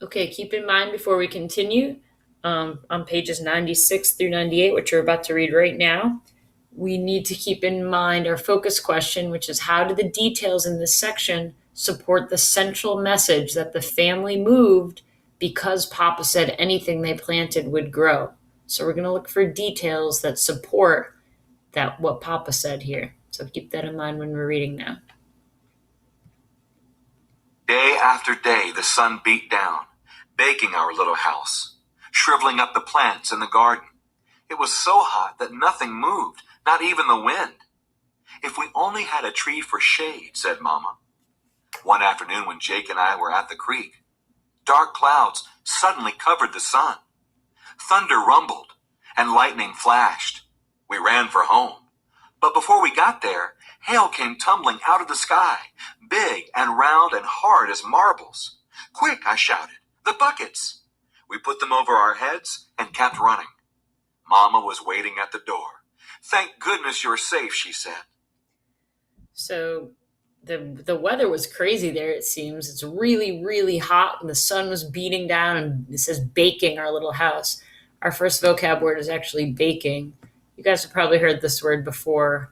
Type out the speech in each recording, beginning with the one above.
Okay, keep in mind before we continue, on pages 96 through 98, which you're about to read right now, we need to keep in mind our focus question, which is how do the details in this section support the central message that the family moved because Papa said anything they planted would grow? So we're going to look for details that support that what Papa said here. So keep that in mind when we're reading now. Day after day, the sun beat down, baking our little house, shriveling up the plants in the garden. It was so hot that nothing moved, not even the wind. If we only had a tree for shade, said Mama. One afternoon when Jake and I were at the creek, dark clouds suddenly covered the sun. Thunder rumbled and lightning flashed. We ran for home. But before we got there, hail came tumbling out of the sky, big and round and hard as marbles. Quick, I shouted, the buckets. We put them over our heads and kept running. Mama was waiting at the door. Thank goodness you're safe, she said. So the weather was crazy there, it seems. It's really, really hot and the sun was beating down, and it says baking our little house. Our first vocab word is actually baking. You guys have probably heard this word before,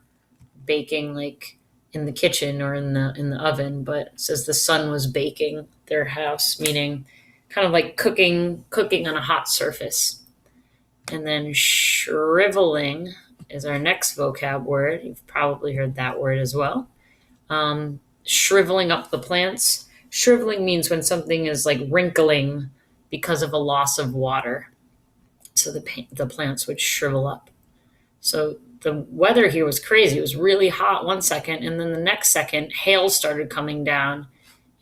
baking like in the kitchen or in the oven, but it says the sun was baking their house, meaning kind of like cooking on a hot surface. And then shriveling is our next vocab word. You've probably heard that word as well. Shriveling up the plants. Shriveling means when something is like wrinkling because of a loss of water. So the plants would shrivel up. So the weather here was crazy. It was really hot one second, and then the next second, hail started coming down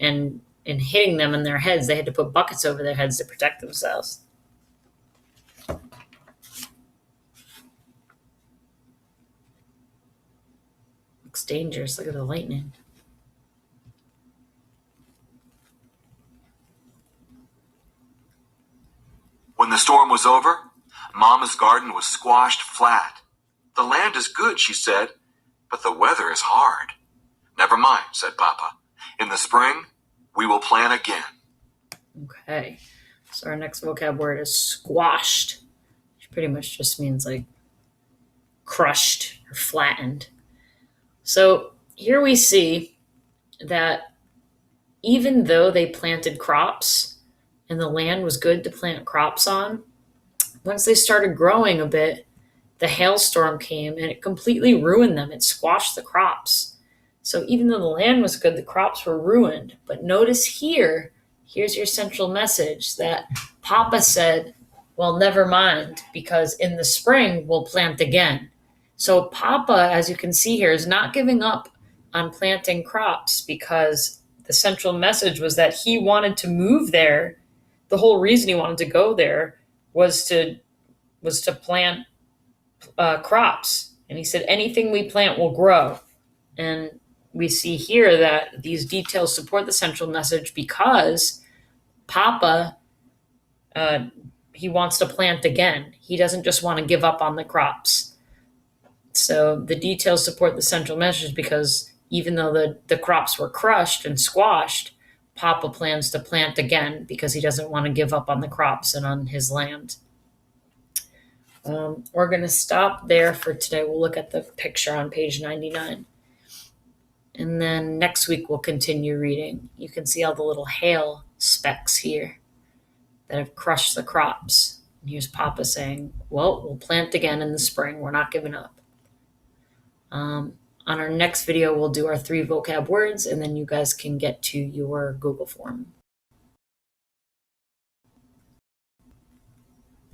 and hitting them in their heads. They had to put buckets over their heads to protect themselves. Looks dangerous. Look at the lightning. When the storm was over, Mama's garden was squashed flat. The land is good, she said, but the weather is hard. Never mind, said Papa. In the spring, we will plant again. Okay. So our next vocab word is squashed, which pretty much just means like crushed or flattened. So here we see that even though they planted crops and the land was good to plant crops on, once they started growing a bit, the hailstorm came and it completely ruined them. It squashed the crops. So even though the land was good, the crops were ruined. But notice here's your central message that Papa said, well, never mind, because in the spring we'll plant again. So Papa, as you can see here, is not giving up on planting crops because the central message was that he wanted to move there. The whole reason he wanted to go there was to plant crops. And he said, anything we plant will grow. And we see here that these details support the central message because Papa, he wants to plant again. He doesn't just want to give up on the crops. So the details support the central message because even though the crops were crushed and squashed, Papa plans to plant again because he doesn't want to give up on the crops and on his land. We're going to stop there for today. We'll look at the picture on page 99. And then next week we'll continue reading. You can see all the little hail specks here that have crushed the crops. And here's Papa saying, well, we'll plant again in the spring. We're not giving up. On our next video, we'll do our 3 vocab words, and then you guys can get to your Google form.